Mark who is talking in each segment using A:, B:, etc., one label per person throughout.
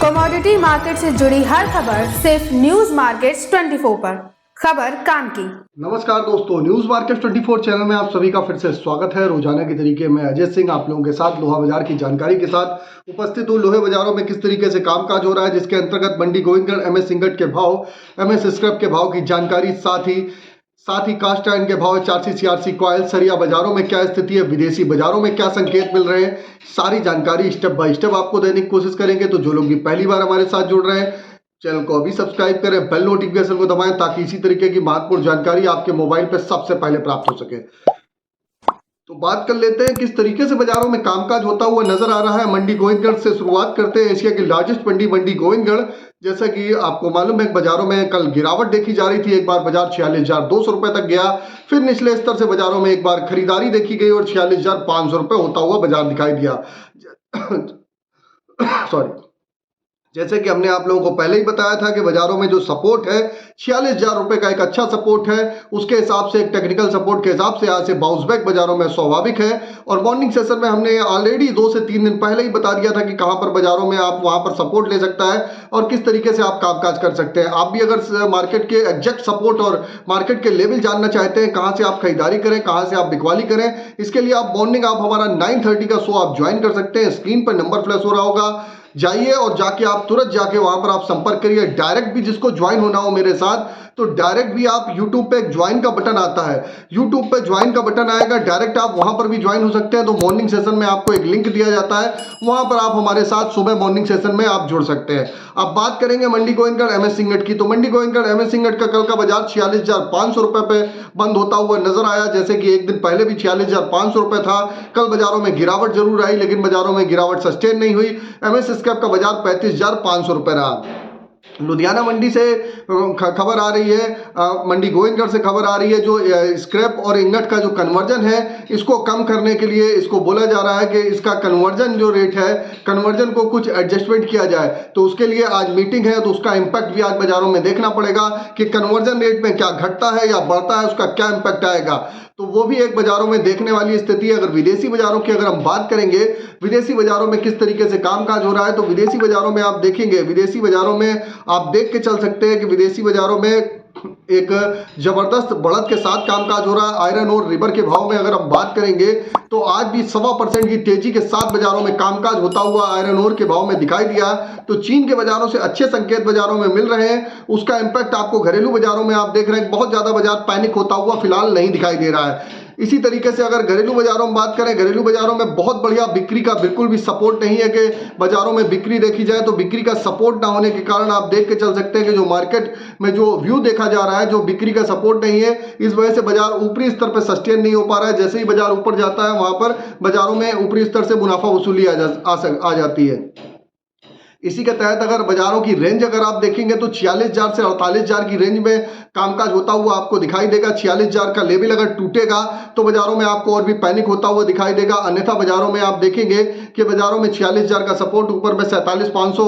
A: Commodity market से जुड़ी हर खबर सिर्फ न्यूज मार्केट्स 24 पर। खबर काम की।
B: नमस्कार दोस्तों, न्यूज मार्केट 24 चैनल में आप सभी का फिर से स्वागत है। रोजाना के तरीके में अजय सिंह आप लोगों के साथ लोहा बाजार की जानकारी के साथ उपस्थित हूँ। लोहे बाजारों में किस तरीके से कामकाज हो रहा है, जिसके अंतर्गत मंडी गोविंदगढ़ एमएस इंगट के भाव, एमएस स्क्रैप के भाव की जानकारी, साथ ही कास्ट आयरन के भाव, चारसी सीआरसी कॉयल, सरिया बाजारों में क्या स्थिति है, विदेशी बाजारों में क्या संकेत मिल रहे हैं, सारी जानकारी स्टेप बाय स्टेप आपको देने की कोशिश करेंगे। तो जो लोग भी पहली बार हमारे साथ जुड़ रहे हैं, चैनल को अभी सब्सक्राइब करें, बेल नोटिफिकेशन को दबाएं ताकि इसी तरीके की महत्वपूर्ण जानकारी आपके मोबाइल पर सबसे पहले प्राप्त हो सके। तो बात कर लेते हैं किस तरीके से बाजारों में कामकाज होता हुआ नजर आ रहा है। मंडी गोविंदगढ़ से शुरुआत करते हैं। एशिया की लार्जेस्ट मंडी मंडी गोविंदगढ़, जैसा कि आपको मालूम है बाजारों में कल गिरावट देखी जा रही थी। एक बार बाजार 46,200 रुपए तक गया, फिर निचले स्तर से बाजारों में एक बार खरीदारी देखी गई और 46,500 रुपए होता हुआ बाजार दिखाई दिया। सॉरी, जैसे कि हमने आप लोगों को पहले ही बताया था कि बाजारों में जो सपोर्ट है 46,000 रुपए का एक अच्छा सपोर्ट है। उसके हिसाब से एक टेक्निकल सपोर्ट के हिसाब से आज से बाउंस बैक बाजारों में स्वाभाविक है। और मॉर्निंग सेशन में हमने ऑलरेडी 2 से 3 दिन पहले ही बता दिया था कि कहां पर बाजारों में आप वहां पर सपोर्ट ले सकता है और किस तरीके से आप कामकाज कर सकते हैं। आप भी अगर मार्केट के एग्जैक्ट सपोर्ट और मार्केट के लेवल जानना चाहते हैं, कहां से आप खरीदारी करें, कहां से आप बिकवाली करें, इसके लिए आप मॉर्निंग आप हमारा 9:30 का शो आप ज्वाइन कर सकते हैं। स्क्रीन पर नंबर फ्लैश हो रहा होगा, जाइए और जाके आप तुरंत जाके वहां पर आप संपर्क करिए। डायरेक्ट भी जिसको ज्वाइन होना हो मेरे साथ, तो डायरेक्ट भी आप YouTube पे ज्वाइन का बटन आता है, YouTube पे ज्वाइन का बटन आएगा, डायरेक्ट आप वहां पर भी ज्वाइन हो सकते हैं। तो मॉर्निंग सेशन में आपको एक लिंक दिया जाता है, वहां पर आप हमारे साथ सुबह मॉर्निंग सेशन में आप जुड़ सकते हैं। अब बात करेंगे मंडी गोविंदगढ़ एमएस इंगट की। तो मंडी गोविंदगढ़ एमएस इंगट का कल का बाजार 46,500 रुपए पे बंद होता हुआ नजर आया। जैसे कि एक दिन पहले भी 46,500 रुपए था। कल बाजारों में गिरावट जरूर आई, लेकिन बाजारों में गिरावट सस्टेन नहीं हुई। एमएस स्क्रैप का बाजार 35,500 रुपए रहा। लुधियाना मंडी से खबर आ रही है, मंडी गोविंदगढ़ से खबर आ रही है, जो स्क्रैप और इंगट का जो कन्वर्जन है, इसको कम करने के लिए इसको बोला जा रहा है कि इसका कन्वर्जन जो रेट है, कन्वर्जन को कुछ एडजस्टमेंट किया जाए। तो उसके लिए आज मीटिंग है, तो उसका इंपैक्ट भी आज बाजारों में देखना पड़ेगा कि कन्वर्जन रेट में क्या घटता है या बढ़ता है, उसका क्या इंपैक्ट आएगा। तो वो भी एक बाजारों में देखने वाली स्थिति है। अगर विदेशी बाजारों की अगर हम बात करेंगे, विदेशी बाजारों में किस तरीके से कामकाज हो रहा है, तो विदेशी बाजारों में आप देखेंगे, विदेशी बाजारों में आप देख के चल सकते हैं कि विदेशी बाजारों में एक जबरदस्त बढ़त के साथ कामकाज हो रहा है। आयरन और रिबर के भाव में अगर हम बात करेंगे, तो आज भी 1.25% की तेजी के साथ बाजारों में कामकाज होता हुआ आयरन और के भाव में दिखाई दिया। तो चीन के बाजारों से अच्छे संकेत बाजारों में मिल रहे हैं। उसका इंपैक्ट आपको घरेलू बाजारों में आप देख रहे हैं, बहुत ज्यादा बाजार पैनिक होता हुआ फिलहाल नहीं दिखाई दे रहा है। इसी तरीके से अगर घरेलू बाजारों में बात करें, घरेलू बाजारों में बहुत बढ़िया बिक्री का बिल्कुल भी सपोर्ट नहीं है कि बाजारों में बिक्री देखी जाए। तो बिक्री का सपोर्ट ना होने के कारण आप देख के चल सकते हैं कि जो मार्केट में जो व्यू देखा जा रहा है, जो बिक्री का सपोर्ट नहीं है, इस वजह से बाजार ऊपरी स्तर पर सस्टेन नहीं हो पा रहा है। जैसे ही बाजार ऊपर जाता है, वहां पर बाजारों में ऊपरी स्तर से मुनाफा वसूली आ जाती है। इसी के तहत अगर बाजारों की रेंज अगर आप देखेंगे, तो 46,000 से 48,000 की रेंज में कामकाज होता हुआ आपको दिखाई देगा। 46,000 का लेवल अगर टूटेगा तो बाजारों में आपको और भी पैनिक होता हुआ दिखाई देगा। अन्यथा बाजारों में आप देखेंगे कि बाजारों में 46,000 का सपोर्ट, ऊपर में 47,500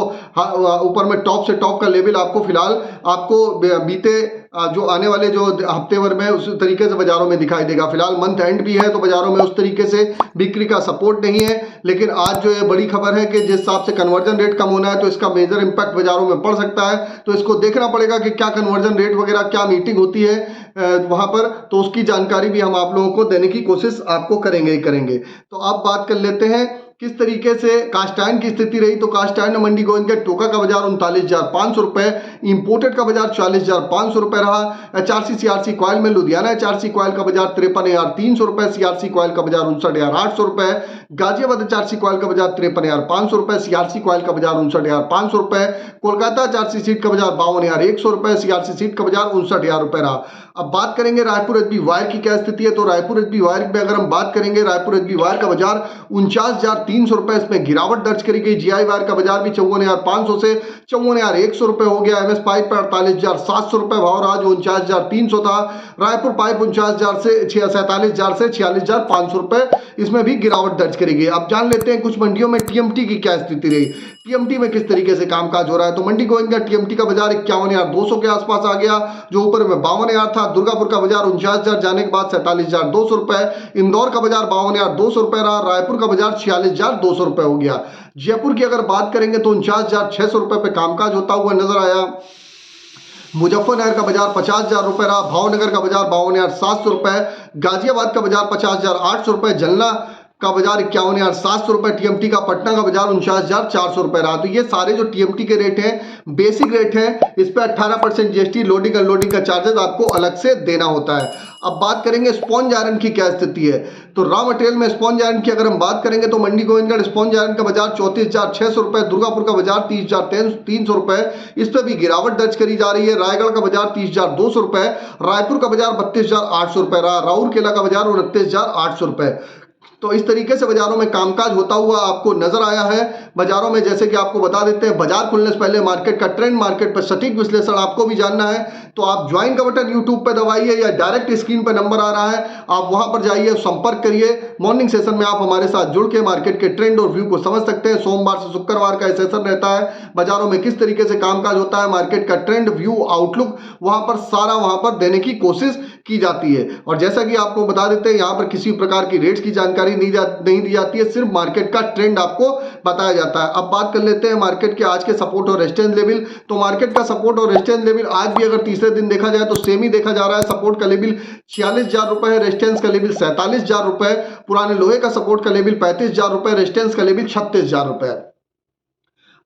B: ऊपर में टॉप से टॉप का लेवल आपको फिलहाल आपको बीते जो आने वाले जो हफ्ते भर में उस तरीके से बाजारों में दिखाई देगा। फिलहाल मंथ एंड भी है, तो बाजारों में उस तरीके से बिक्री का सपोर्ट नहीं है। लेकिन आज जो ये बड़ी खबर है कि जिस हिसाब से कन्वर्जन रेट कम होना है, तो इसका मेजर इंपैक्ट बाजारों में पड़ सकता है। तो इसको देखना पड़ेगा कि क्या कन्वर्जन रेट वगैरह क्या मीटिंग होती है वहां पर, तो उसकी जानकारी भी हम आप लोगों को देने की कोशिश आपको करेंगे। तो अब बात कर लेते हैं किस तरीके से कास्ट आयरन की स्थिति रही। तो कास्ट आयरन मंडी गोविंदगढ़ टोका का बाजार 39,500 रुपए, इंपोर्टेड का बाजार 40,500 रुपए रहा। एचआरसी सीआरसी कॉयल में लुधियाना एचआरसी कॉयल का बाजार 53,300 रुपए, सीआरसी कॉयल का बाजार 59,800 रुपए, गाजियाबाद एचआरसी कॉयल का बाजार 53,500 रुपए, सीआरसी कॉयल का बाजार 59,500 रुपए, कोलकाता एचआरसी सीट का बाजार 52,100 रुपए, सीआरसी सीट का बाजार 59,000 रुपए रहा। अब बात करेंगे रायपुर एचबी वायर की क्या स्थिति है। तो रायपुर एचबी वायर में अगर हम बात करेंगे, रायपुर एचबी वायर का बाजार 49,300 रुपए, इसमें गिरावट दर्ज करी गई। जीआई वायर का बाजार भी 54,500 से 54,100 रुपए हो गया। एमएस पाइप पर 48,700 रुपए भाव रहा, जो 49,300 था। रायपुर पाइप 49,000 से 47,000 से 46,500 रुपए, इसमें भी गिरावट दर्ज टच करेगी। अब जान लेते हैं कुछ मंडियों में टीएमटी की क्या स्थिति रही, टीएमटी में किस तरीके से कामकाज हो रहा है। तो मंडी गोविंदगढ़ टीएमटी का बाजार 51,200 के आसपास आ गया, जो ऊपर में 52,000 था। दुर्गापुर का बाजार 49,000 जाने के बाद 47,200 रुपए। इंदौर का बाजार 52,200 रुपए रहा। रायपुर का बाजार 46,200 रुपए हो गया। जयपुर की अगर बात करेंगे तो 49,600 रुपए पे कामकाज होता हुआ नजर आया। मुजफ्फरनगर का बाजार 50,000 रुपए रहा। भावनगर का बाजार 52,700 रुपए। गाजियाबाद का बाजार 50,800 रुपए। जलना का बाजार 51,700 रुपए टीएमटी का। पटना का बाजार 49,400 रुपए रहा। तो ये सारे जो टीएमटी के रेट हैं बेसिक रेट हैं, इस पे 18% जीएसटी, लोडिंग अनलोडिंग का चार्जेस आपको अलग से देना होता है। अब बात करेंगे स्पॉन्ज आयरन की क्या स्थिति है। तो रॉ मटेरियल में स्पॉन्ज आयरन की अगर हम बात करेंगे तो मंडी गोविंदगढ़ स्पॉन्ज आयरन का बाजार 34,600 रुपए। दुर्गापुर का बाजार 30,300 रुपए, इस पर भी गिरावट दर्ज करी जा रही है। रायगढ़ का बाजार 30,200 रुपए। रायपुर का बाजार 32,800 रुपए रहा। राउरकेला का बाजार 29,800 रुपए। तो इस तरीके से बाजारों में कामकाज होता हुआ आपको नजर आया है। बाजारों में जैसे कि आपको बता देते हैं, बाजार खुलने से पहले मार्केट का ट्रेंड, मार्केट पर सटीक विश्लेषण आपको भी जानना है तो आप ज्वाइन का बटन यूट्यूब पे दबाइए या डायरेक्ट स्क्रीन पे नंबर आ रहा है, आप वहां पर जाइए, संपर्क करिए। मॉर्निंग सेशन में आप हमारे साथ जुड़ के मार्केट के ट्रेंड और व्यू को समझ सकते हैं। सोमवार से शुक्रवार का सेशन रहता है, बाजारों में किस तरीके से कामकाज होता है, मार्केट का ट्रेंड, व्यू, आउटलुक वहां पर सारा वहां पर देने की कोशिश की जाती है। और जैसा कि आपको बता देते हैं, यहाँ पर किसी प्रकार की रेट्स की जानकारी नहीं दी जाती है, सिर्फ मार्केट का ट्रेंड आपको बताया जाता है। अब बात कर लेते हैं मार्केट के आज के सपोर्ट और रेजिस्टेंस लेवल। तो मार्केट का सपोर्ट और रेजिस्टेंस लेवल आज भी अगर तीसरे दिन देखा जाए तो सेम ही देखा जा रहा है। सपोर्ट का लेवल 46,000 रुपए है, रेजिस्टेंस का लेवल 47,000 रुपए। पुराने लोहे का सपोर्ट का लेवल 35,000 रुपए, रेजिस्टेंस का लेवल 36,000 रुपए।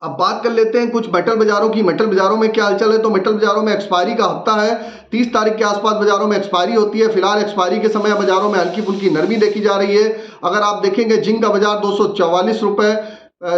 B: अब बात कर लेते हैं कुछ मेटल बाजारों की। मेटल बाजारों में क्या हलचल है। तो मेटल बाजारों में एक्सपायरी का हफ्ता है, 30 तारीख के आसपास बाजारों में एक्सपायरी होती है। फिलहाल एक्सपायरी के समय बाजारों में हल्की फुल्की नरमी देखी जा रही है। अगर आप देखेंगे जिंक का बाजार 244 रुपए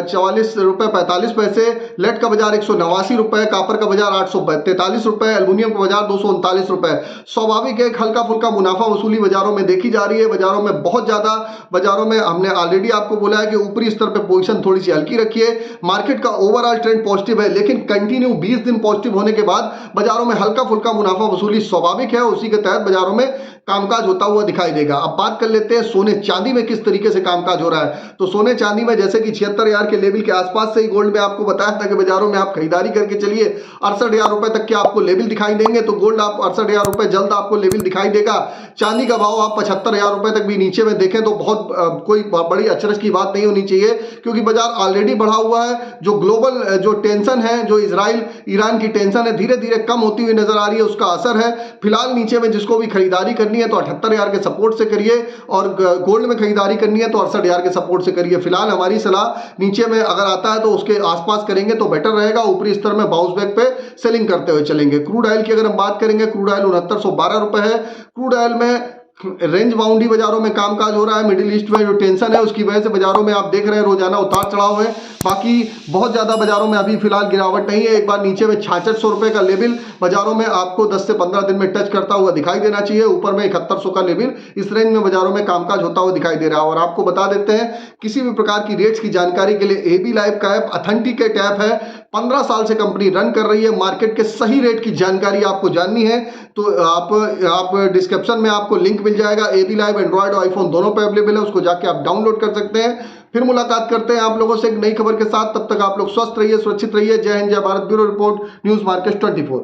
B: 44 रुपए 45 पैसे, लेड का बाजार 189 रुपए, कापर का बाजार 843 रुपए, एल्युमिनियम का बाजार 239 रुपए। स्वाभाविक है हल्का फुल्का मुनाफा वसूली बाजारों में देखी जा रही है। बाजारों में बहुत ज्यादा, बाजारों में हमने ऑलरेडी आपको बोला है कि ऊपरी स्तर पे पोजीशन थोड़ी सी हल्की रखिए। मार्केट का ओवरऑल ट्रेंड पॉजिटिव है, लेकिन कंटिन्यू 20 दिन पॉजिटिव होने के बाद बाजारों में हल्का फुल्का मुनाफा वसूली स्वाभाविक है, उसी के तहत बाजारों में कामकाज होता हुआ दिखाई देगा। अब बात कर लेते हैं सोने चांदी में किस तरीके से कामकाज हो रहा है। तो सोने चांदी में जैसे कि 76,000 के लेवल के आसपास से ही गोल्ड में आपको बताया था कि बाजारों में आप खरीदारी करके चलिए, 68,000 रुपए तक के आपको लेवल दिखाई देंगे। तो गोल्ड आप 68,000 रुपए जल्द आपको लेवल दिखाई देगा। चांदी का भाव आप 75,000 रुपए तक भी नीचे में देखें तो बहुत कोई बड़ी अचरज की बात नहीं होनी चाहिए, क्योंकि बाजार ऑलरेडी बढ़ा हुआ है। जो ग्लोबल जो टेंशन है, जो इजराइल ईरान की टेंशन है, धीरे धीरे कम होती हुई नजर आ रही है, उसका असर है। फिलहाल नीचे में जिसको भी खरीदारी करनी है तो 78,000 के सपोर्ट से करिए, और गोल्ड में खरीदारी करनी है तो 68,000 के सपोर्ट से करिए। फिलहाल हमारी सलाह नीचे में अगर आता है तो उसके आसपास करेंगे तो बेटर रहेगा। ऊपरी स्तर में बाउंस बैक पे सेलिंग करते हुए चलेंगे। क्रूड ऑयल की अगर हम बात करेंगे, क्रूड ऑयल 6912 रुपए है। क्रूड ऑयल में रेंज बाउंडी बाजारों में कामकाज हो रहा है। मिडिल ईस्ट में जो टेंशन है उसकी वजह से बाजारों में आप देख रहे हैं रोजाना उतार चढ़ाव है। बाकी बहुत ज्यादा बाजारों में अभी फिलहाल गिरावट नहीं है। एक बार नीचे में 6600 रुपए का लेवल बाजारों में आपको 10 से 15 दिन में टच करता हुआ दिखाई देना चाहिए। ऊपर में 7100 का लेवल, इस रेंज में बाजारों में कामकाज होता हुआ दिखाई दे रहा है। और आपको बता देते हैं, किसी भी प्रकार की रेट्स की जानकारी के लिए एबी लाइव का ऐप ऑथेंटिकेट ऐप है। 15 साल से कंपनी रन कर रही है। मार्केट के सही रेट की जानकारी आपको जाननी है तो आप डिस्क्रिप्शन में आपको लिंक मिल जाएगा। एबी लाइव एंड्रॉइड और आईफोन दोनों पे अवेलेबल है, उसको जाके आप डाउनलोड कर सकते हैं। फिर मुलाकात करते हैं आप लोगों से एक नई खबर के साथ। तब तक आप लोग स्वस्थ रहिए, सुरक्षित रहिए। जय हिंद, जय Bharat. Bureau report, News Market 24।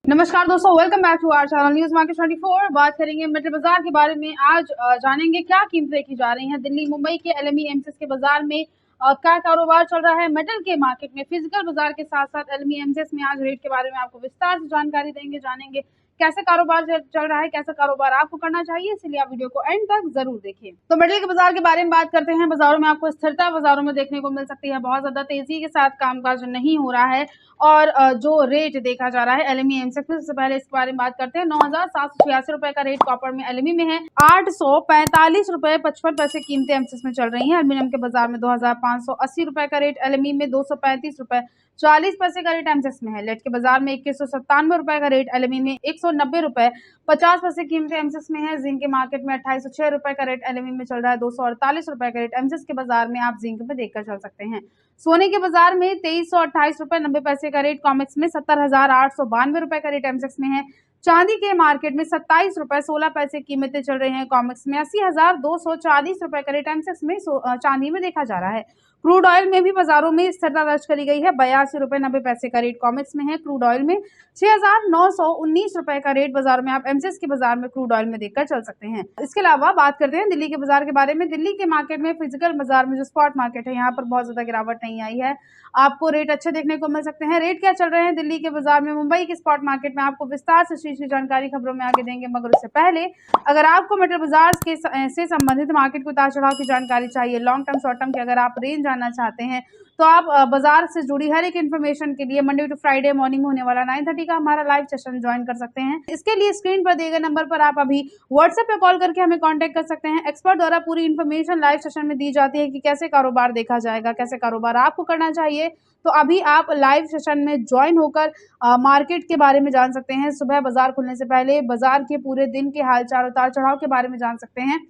A: नमस्कार दोस्तों, welcome back to our channel News Market 24। बात करेंगे मेटल बाजार के बारे में। आज जानेंगे क्या कीमतें की जा रही हैं। दिल्ली मुंबई के एलएमई एमसीएक्स के बाजार में क्या कारोबार चल रहा है। मेटल के मार्केट में फिजिकल बाजार के साथ साथ एलएमई एमसीएक्स में आज रेट के बारे में आपको विस्तार से जानकारी देंगे, जानेंगे कैसे कारोबार चल रहा है, कैसा कारोबार आपको करना चाहिए, इसलिए आप वीडियो को एंड तक जरूर देखिए। तो मेटल के बाजार के बारे में बात करते हैं। बाजारों में आपको स्थिरता बाजारों में देखने को मिल सकती है। बहुत ज्यादा तेजी के साथ कामकाज नहीं हो रहा है और जो रेट देखा जा रहा है एलएमई एमसीएक्स में, सबसे पहले इसके बारे में बात करते हैं। 9,786 रुपए का रेट कॉपर में एलएमई में है। 845 रुपए 55 पैसे कीमतें एमसीएक्स में चल रही हैं। एल्यूमिनियम के बाजार में 2,580 रुपए का रेट, एलएमई में 235 रुपए 40 पैसे का रेट एमसीएक्स में है। लेड के बाजार में 2197 रुपए का रेट, एलएमई में 190 रुपए 50 पैसे कीमतें एमसीएक्स में है। जिंक के मार्केट में 2806 रुपए का रेट, एलएमई में चल रहा है 248 रुपए का रेट एमसीएक्स के बाजार में आप जिंक में देखकर चल सकते हैं। सोने के बाजार में 2328 रुपए 90 पैसे का रेट, कॉमेक्स में 70,892 रुपए का रेट एमसीएक्स में है। चांदी के मार्केट में 27 रुपए 16 पैसे कीमतें चल रही हैं। कॉमेक्स में 80,240 रुपए का रेट एमसेक्स में चांदी में देखा जा रहा है। क्रूड ऑयल में भी बाजारों में स्थिरता दर्ज करी गई है। 82 रुपए 90 पैसे का रेट कॉमेक्स में है। क्रूड ऑयल में 6,919 रुपए का रेट बाजार में आप एमसेक्स के बाजार में क्रूड ऑयल में देखकर चल सकते हैं। इसके अलावा बात करते हैं दिल्ली के बाजार के बारे में। दिल्ली के मार्केट में फिजिकल बाजार में जो स्पॉट मार्केट है, यहाँ पर बहुत ज्यादा गिरावट नहीं आई है। आपको रेट अच्छे देखने को मिल सकते हैं। रेट क्या चल रहे हैं दिल्ली के बाजार में, मुंबई के स्पॉट मार्केट में, आपको विस्तार से इस चीज की जानकारी खबरों में आगे देंगे। मगर उससे पहले अगर आपको मेटल बाजार से संबंधित मार्केट को उतार चढ़ाव की जानकारी चाहिए, लॉन्ग टर्म शॉर्ट टर्म की अगर आप रेंज जानना चाहते हैं, तो आप बाजार से जुड़ी हर एक इन्फॉर्मेशन के लिए मंडे टू फ्राइडे मॉर्निंग होने वाला 9:30 का हमारा लाइव सेशन ज्वाइन कर सकते हैं। इसके लिए स्क्रीन पर दिए गए नंबर पर आप अभी व्हाट्सएप पे कॉल करके हमें कांटेक्ट कर सकते हैं। एक्सपर्ट द्वारा पूरी इन्फॉर्मेशन लाइव सेशन में दी जाती है कि कैसे कारोबार देखा जाएगा, कैसे कारोबार आपको करना चाहिए। तो अभी आप लाइव सेशन में ज्वाइन होकर मार्केट के बारे में जान सकते हैं। सुबह बाजार खुलने से पहले बाजार के पूरे दिन के हालचाल उतार चढ़ाव के बारे में जान सकते हैं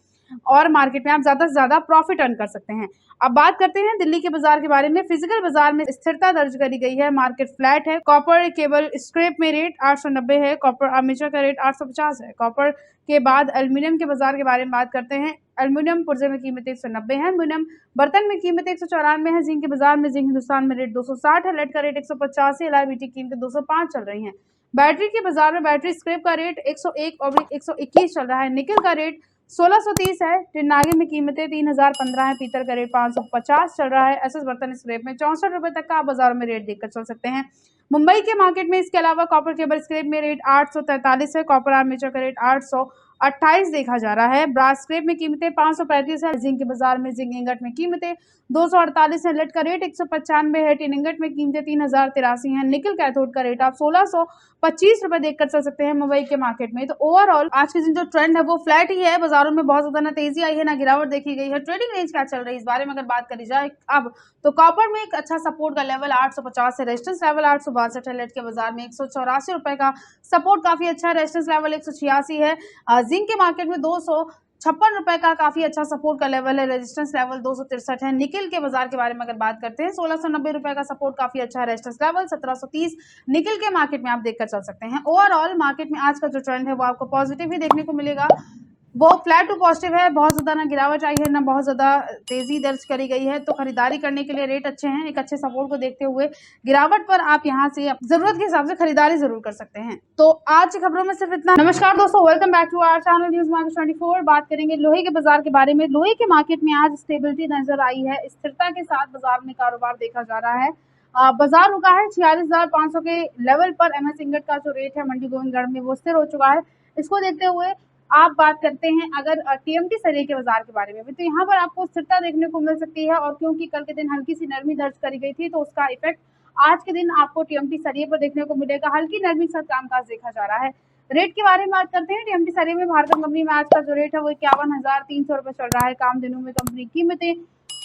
A: और मार्केट में आप ज्यादा से ज्यादा प्रॉफिट अर्न कर सकते हैं। अब बात करते हैं दिल्ली के बाजार के बारे में। फिजिकल बाजार में स्थिरता दर्ज करी गई है। मार्केट फ्लैट है। कॉपर केबल स्क्रैप में रेट 890 है। कॉपर आर्मेचर का रेट 850 है। कॉपर के बाद एल्यूमिनियम के बाजार के बारे में बात करते हैं। एल्यूमिनियम पुर्जे में कीमत 190 है। एल्यूमिनियम बर्तन में कीमत 194 है। जिंक के बाजार में जिंक हिंदुस्तान में रेट 260 है। लेड का रेट 185 है। LIBT की कीमत 205 चल रही है। बैटरी के बाजार में बैटरी स्क्रैप का रेट 101/121 चल रहा है। निकल का रेट 1630 है। टिन्नागे में कीमतें 3015 है। पीतल का रेट 550 चल रहा है। एसएस बर्तन स्क्रैप में 64 रुपए तक का आप बाजारों में रेट देखकर चल सकते हैं। मुंबई के मार्केट में इसके अलावा कॉपर केबल स्क्रैप में रेट 843 है। कॉपर आर्मेचर का रेट 828 देखा जा रहा है। ब्रास स्क्रैप में कीमतें 535 है। जिंक के बाजार में जिंक इंगट में कीमतें 248 है। लेड का रेट 195 है। टिन इंगट में कीमतें 3083 है। निकल कैथोड का रेट आप 1625 रुपए देखकर चल सकते हैं मुंबई के मार्केट में। तो ओवरऑल आज के दिन जो ट्रेंड है वो फ्लैट ही है। बाजारों में बहुत ज्यादा ना तेजी आई है ना गिरावट देखी गई है। ट्रेडिंग रेंज क्या चल रही है इस बारे में अगर बात करी जाए अब, तो कॉपर में एक अच्छा सपोर्ट का लेवल 850 है। रेजिस्टेंस लेवल 862 है। लेड के बाजार में 184 रुपए का सपोर्ट काफी अच्छा है। रेजिस्टेंस लेवल 186 है। जिंक के मार्केट में 256 रुपए का काफी अच्छा सपोर्ट का लेवल है। रेजिस्टेंस लेवल 263 है। निकल के बाजार के बारे में अगर बात करते हैं 1690 रुपए का सपोर्ट काफी अच्छा है। रेजिस्टेंस लेवल 1730 निकल के मार्केट में आप देखकर चल सकते हैं। ओवरऑल मार्केट में आज का जो ट्रेंड है वो आपको पॉजिटिव ही देखने को मिलेगा। वो फ्लैट टू पॉजिटिव है। बहुत ज्यादा ना गिरावट आई है ना बहुत ज्यादा तेजी दर्ज करी गई है। तो खरीदारी करने के लिए रेट अच्छे हैं। एक अच्छे सपोर्ट को देखते हुए गिरावट पर आप यहां से जरूरत के हिसाब से खरीदारी जरूर कर सकते हैं। तो आज की खबरों में सिर्फ इतना। नमस्कार दोस्तों, welcome back to our channel News Market 24। बात करेंगे लोहे के बाजार के बारे में। लोहे के मार्केट में आज स्टेबिलिटी नजर आई है। स्थिरता के साथ बाजार में कारोबार देखा जा रहा है। बाजार रुका है 46,500 के लेवल पर। MS इंगट का जो रेट है मंडी गोविंदगढ़ में वो स्थिर हो चुका है। इसको देखते हुए आप बात करते हैं अगर TMT सरिये के बाजार के बारे में भी, तो यहाँ पर आपको स्थिरता देखने को मिल सकती है। और क्योंकि कल के दिन हल्की सी नरमी दर्ज करी गई थी, तो उसका इफेक्ट आज के दिन आपको TMT सरिये पर देखने को मिलेगा। हल्की नरमी के साथ कामकाज देखा जा रहा है। रेट के बारे में बात करते हैं। TMT सरिये में भारतीय कंपनी में आज का जो रेट है वो 51,300 रुपए चल रहा है। काम दिनों में कंपनी की कीमतें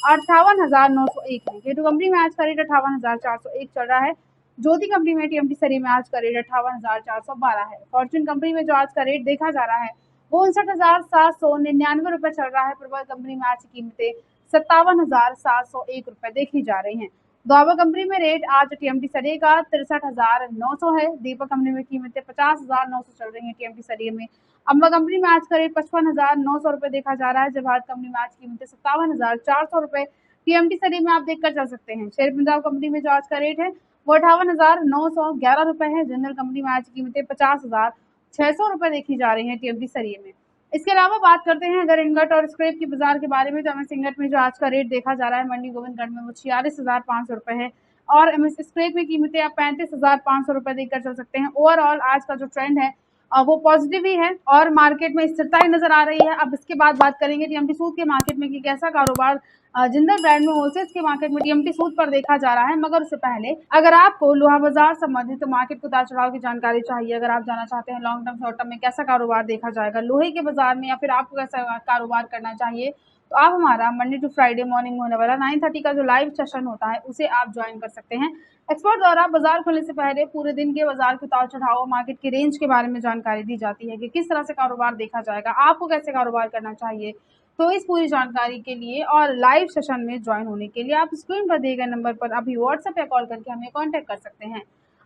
A: 58,901 है। केटू कंपनी में आज का रेट 58,401 चल रहा है। ज्योति कंपनी में TMT सरिये में आज का रेट 58,412 है। फॉर्चून कंपनी में जो आज का रेट देखा जा रहा है वो 59,799 रुपए चल रहा है। प्रबल कंपनी में आज की कीमतें 57,701 रुपए देखी जा रही हैं। दोबा कंपनी में रेट आज TMT सरिये का 63,900 है। दीपक कंपनी में कीमतें 50,900 चल रही है TMT सरिये में। अम्बा कंपनी में आज का रेट 55,900 रुपए देखा जा रहा है। जवाहर कंपनी में आज कीमतें 57,400 रुपए TMT सरिये में आप देखकर चल सकते हैं। शेर पंजाब कंपनी में जो आज का रेट है वो 58,911 रुपए है। जनरल कंपनी में आज कीमतें 50,600 रुपए देखी जा रही है TMT सरिये में। इसके अलावा बात करते हैं अगर इंगट और स्क्रैप के बाजार के बारे में, तो MS इंगट में जो आज का रेट देखा जा रहा है मंडी गोविंदगढ़ में वो 46,500 रुपए है। और MS स्क्रैप में कीमतें आप 35,500 रुपए देकर चल सकते हैं। ओवरऑल आज का जो ट्रेंड है वो पॉजिटिव ही है और मार्केट में स्थिरता ही नजर आ रही है। अब इसके बाद बात करेंगे TMT सूद के मार्केट में कि कैसा कारोबार जिंदल ब्रांड में होलसेल के मार्केट में TMT सूद पर देखा जा रहा है। मगर उससे पहले अगर आपको लोहा बाजार संबंधित मार्केट को उतार चढ़ाव की जानकारी चाहिए, अगर आप जाना चाहते हैं लॉन्ग टर्म शॉर्ट टर्म में कैसा कारोबार देखा जाएगा लोहे के बाजार में, या फिर आपको कैसा कारोबार करना चाहिए, तो आप हमारा मंडे टू फ्राइडे मॉर्निंग होने वाला 9:30 का जो लाइव सेशन होता है उसे आप ज्वाइन कर सकते हैं। एक्सपर्ट द्वारा बाजार खुलने से पहले पूरे दिन के बाजार के उतार चढ़ाव मार्केट की रेंज के बारे में जानकारी दी जाती है कि किस तरह से कारोबार देखा जाएगा, आपको कैसे कारोबार करना चाहिए। तो इस पूरी जानकारी के लिए और लाइव सेशन में ज्वाइन होने के लिए आप स्क्रीन पर दिए गए नंबर पर अभी व्हाट्सएप या कॉल करके हमें कांटेक्ट कर सकते हैं।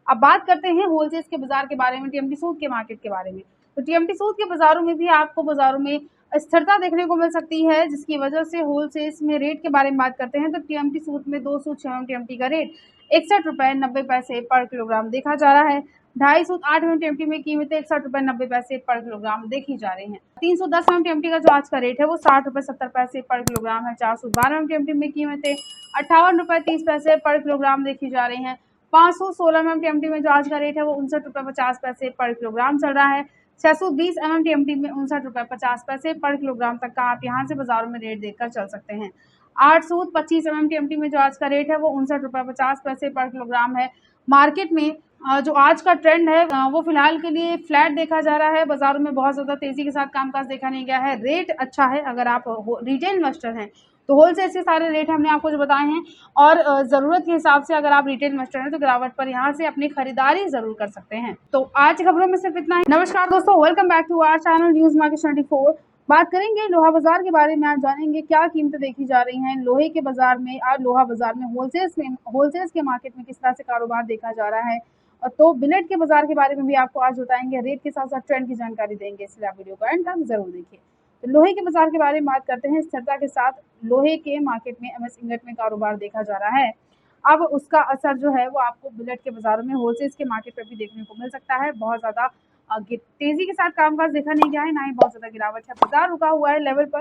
A: अब बात करते हैं होलसेल के बाजार के बारे में, टीएमटी सूद के मार्केट के बारे में। तो टीएमटी सूद के बाजारों में भी आपको बाजारों में स्थिरता देखने को मिल सकती है, जिसकी वजह से होलसेल में रेट के बारे में बात करते हैं तो टीएमटी सूद में 2 सूद 6 टीएमटी का रेट 61 रुपये 90 पैसे पर किलोग्राम देखा जा रहा है। 2.5 सूद 8 टीएमटी में कीमतें 61 रुपये 90 पैसे पर किलोग्राम देखी जा रही हैं। 310 टीएमटी का जो आज का रेट है वो 60 रुपये 70 पैसे पर किलोग्राम है। 412 टीएमटी में कीमतें 58 रुपये 30 पैसे पर किलोग्राम देखी जा रही हैं। 516 टीएमटी में जो आज का रेट है वो 59 रुपये 50 पैसे पर किलोग्राम चल रहा है। 620 टीएमटी में 59 रुपये 50 पैसे पर किलोग्राम तक का आप यहाँ से बाजारों में रेट देखकर चल सकते हैं। 8 सूद 25 टीएमटी में जो आज का रेट है वो 59 रुपये 50 पैसे पर किलोग्राम है। मार्केट में जो आज का ट्रेंड है वो फिलहाल के लिए फ्लैट देखा जा रहा है। बाजारों में बहुत ज़्यादा तेजी के साथ कामकाज देखा नहीं गया है। रेट अच्छा है, अगर आप रिटेल इन्वेस्टर हैं तो होलसेल से सारे रेट हमने आपको जो बताए हैं, और ज़रूरत के हिसाब से अगर आप रिटेल इन्वेस्टर हैं तो गिरावट पर यहाँ से अपनी खरीदारी ज़रूर कर सकते हैं। तो आज की खबरों में सिर्फ इतना ही। नमस्कार दोस्तों, welcome back to our channel News Market 24। बात करेंगे लोहा बाजार के बारे में। आज जानेंगे क्या कीमतें देखी जा रही हैं लोहे के बाजार में। आज लोहा बाजार में होलसेल्स के मार्केट में किस तरह से कारोबार देखा जा रहा है, तो बिलेट के बाजार के बारे में भी आपको आज बताएंगे। रेट के साथ साथ ट्रेंड की जानकारी देंगे, इसलिए आप वीडियो को एंड तक जरूर देखिए। तो लोहे के बाजार के बारे में बात करते हैं। स्थिरता के साथ लोहे के मार्केट में एमएस इंगट में कारोबार देखा जा रहा है। अब उसका असर जो है वो आपको बुलेट के बाजारों में होलसेल के मार्केट पर भी देखने को मिल सकता है। बहुत ज़्यादा तेजी के साथ कामकाज देखा नहीं गया है, ना ही बहुत ज़्यादा गिरावट है। बाजार रुका हुआ है लेवल पर।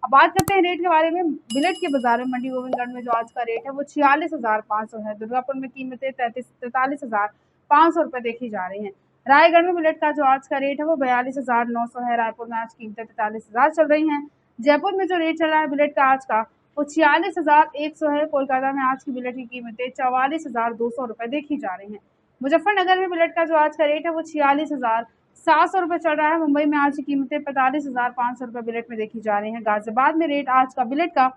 A: अब बात करते हैं रेट के बारे में। बिलेट के बाजार में मंडी गोविंदगढ़ में जो आज का रेट है वो 46,500 है। दुर्गापुर में कीमतें 43,500 रुपये देखी जा रही हैं। रायगढ़ में बुलेट का जो आज का रेट है वो 42,900 है। रायपुर में आज कीमतें 43,000 चल रही हैं। जयपुर में जो रेट चल रहा है बुलेट का आज का वो 46,100 है। कोलकाता में आज की बुलेट की कीमतें 44,200 रुपये देखी जा रही हैं। मुजफ्फरनगर में बुलेट का जो आज का रेट है वो 46,700 रुपये चल रहा है। मुंबई में आज की कीमतें 45,500 रुपये बुलेट में देखी जा रही हैं। गाजियाबाद में रेट आज का बुलेट का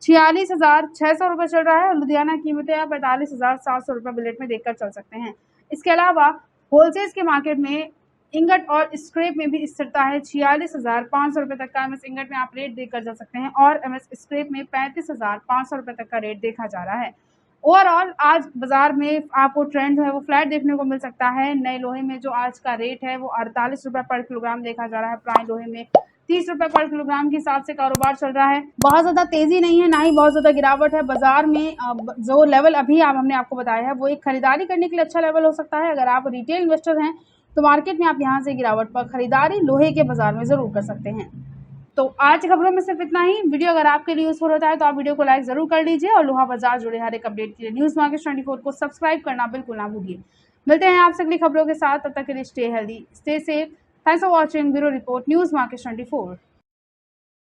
A: 46,600 रुपये चल रहा है। लुधियाना कीमतें 45,700 रुपये बुलेट में देखकर चल सकते हैं। इसके अलावा होलसेल के मार्केट में इंगट और स्क्रैप में भी स्थिरता है। 46,500 रुपये तक का एमएस इंगट में आप रेट देखकर जा सकते हैं, और एमएस स्क्रैप में 35,500 रुपये तक का रेट देखा जा रहा है। ओवरऑल आज बाजार में आपको ट्रेंड जो है वो फ्लैट देखने को मिल सकता है। नए लोहे में जो आज का रेट है वो 48 रुपये पर किलोग्राम देखा जा रहा है। पुराने लोहे में 30 रुपये पर किलोग्राम के हिसाब से कारोबार चल रहा है। बहुत ज़्यादा तेजी नहीं है, ना ही बहुत ज़्यादा गिरावट है। बाजार में जो लेवल अभी हमने आपको बताया है वो एक खरीदारी करने के लिए अच्छा लेवल हो सकता है। अगर आप रिटेल इन्वेस्टर हैं तो मार्केट में आप यहाँ से गिरावट पर खरीदारी लोहे के बाजार में ज़रूर कर सकते हैं। तो आज की खबरों में सिर्फ इतना ही। वीडियो अगर आपके लिए यूजफुल होता है तो आप वीडियो को लाइक जरूर कर लीजिए, और लोहा बाजार जुड़े हर एक अपडेट के लिए न्यूज़ मार्केट 24 को सब्सक्राइब करना बिल्कुल ना भूलिए। मिलते हैं आपसे अगली खबरों के साथ, तब तक के लिए stay healthy, stay safe. Thanks for watching. Bureau report, news Market 24।